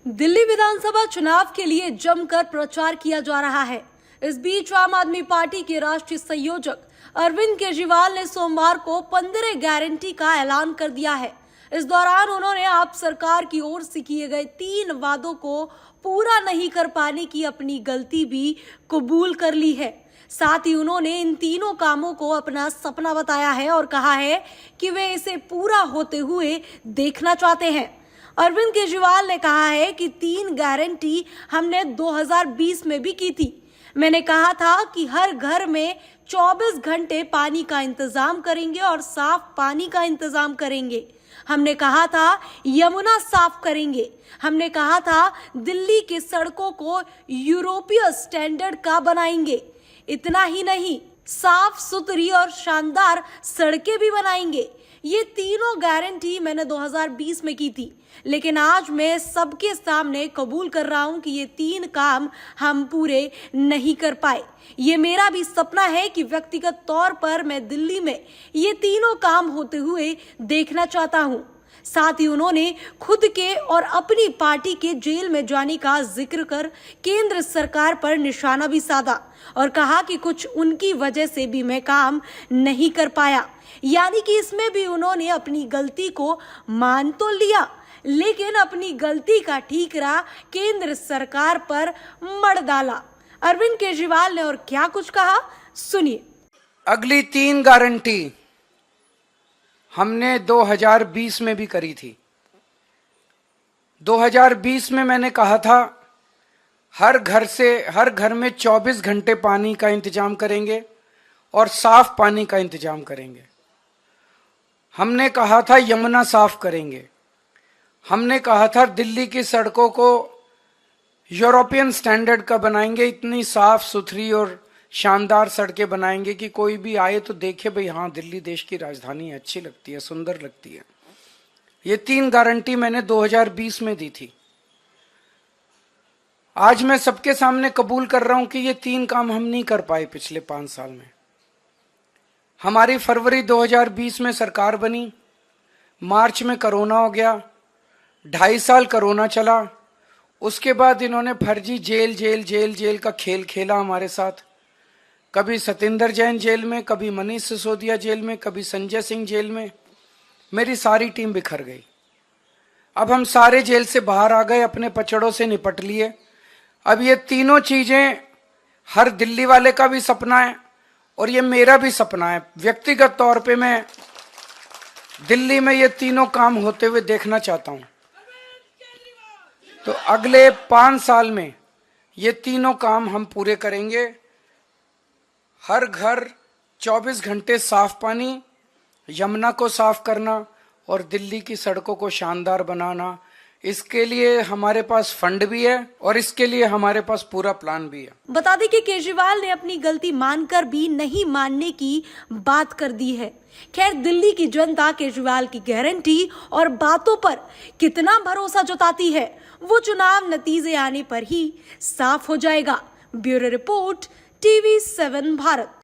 दिल्ली विधानसभा चुनाव के लिए जमकर प्रचार किया जा रहा है। इस बीच आम आदमी पार्टी के राष्ट्रीय संयोजक अरविंद केजरीवाल ने सोमवार को 15 गारंटी का ऐलान कर दिया है। इस दौरान उन्होंने आप सरकार की ओर से किए गए 3 वादों को पूरा नहीं कर पाने की अपनी गलती भी कबूल कर ली है। साथ ही उन्होंने इन तीनों कामों को अपना सपना बताया है और कहा है कि वे इसे पूरा होते हुए देखना चाहते हैं। अरविंद केजरीवाल ने कहा है कि 3 गारंटी हमने 2020 में भी की थी। मैंने कहा था कि हर घर में 24 घंटे पानी का इंतजाम करेंगे और साफ पानी का इंतजाम करेंगे। हमने कहा था यमुना साफ करेंगे। हमने कहा था दिल्ली की सड़कों को यूरोपीय स्टैंडर्ड का बनाएंगे। इतना ही नहीं, साफ सुथरी और शानदार सड़कें भी बनाएंगे। ये तीनों गारंटी मैंने 2020 में की थी, लेकिन आज मैं सबके सामने कबूल कर रहा हूं कि ये 3 काम हम पूरे नहीं कर पाए। ये मेरा भी सपना है कि व्यक्तिगत तौर पर मैं दिल्ली में ये तीनों काम होते हुए देखना चाहता हूं। साथ ही उन्होंने खुद के और अपनी पार्टी के जेल में जाने का जिक्र कर केंद्र सरकार पर निशाना भी साधा और कहा कि कुछ उनकी वजह से भी मैं काम नहीं कर पाया। यानी कि इसमें भी उन्होंने अपनी गलती को मान तो लिया, लेकिन अपनी गलती का ठीकरा केंद्र सरकार पर मढ़ डाला। अरविंद केजरीवाल ने और क्या कुछ कहा, सुनिए। अगली 3 गारंटी हमने 2020 में भी करी थी। 2020 में मैंने कहा था हर घर में 24 घंटे पानी का इंतजाम करेंगे और साफ पानी का इंतजाम करेंगे। हमने कहा था यमुना साफ करेंगे। हमने कहा था दिल्ली की सड़कों को यूरोपियन स्टैंडर्ड का बनाएंगे, इतनी साफ सुथरी और शानदार सड़कें बनाएंगे कि कोई भी आए तो देखे भाई हाँ दिल्ली देश की राजधानी है, अच्छी लगती है, सुंदर लगती है। ये 3 गारंटी मैंने 2020 में दी थी। आज मैं सबके सामने कबूल कर रहा हूं कि ये 3 काम हम नहीं कर पाए पिछले 5 साल में। हमारी फरवरी 2020 में सरकार बनी, मार्च में कोरोना हो गया, 2.5 साल कोरोना चला। उसके बाद इन्होंने फर्जी जेल का खेल खेला हमारे साथ। कभी सतेंद्र जैन जेल में, कभी मनीष सिसोदिया जेल में, कभी संजय सिंह जेल में। मेरी सारी टीम बिखर गई। अब हम सारे जेल से बाहर आ गए, अपने पचड़ों से निपट लिए। अब ये तीनों चीजें हर दिल्ली वाले का भी सपना है और ये मेरा भी सपना है। व्यक्तिगत तौर पे मैं दिल्ली में ये तीनों काम होते हुए देखना चाहता हूं। तो अगले 5 साल में ये तीनों काम हम पूरे करेंगे। हर घर 24 घंटे साफ पानी, यमुना को साफ करना और दिल्ली की सड़कों को शानदार बनाना। इसके लिए हमारे पास फंड भी है और इसके लिए हमारे पास पूरा प्लान भी है। बता दें कि केजरीवाल ने अपनी गलती मानकर भी नहीं मानने की बात कर दी है। खैर, दिल्ली की जनता केजरीवाल की गारंटी और बातों पर कितना भरोसा जताती है वो चुनाव नतीजे आने पर ही साफ हो जाएगा। Bureau report, TV7 Bharat.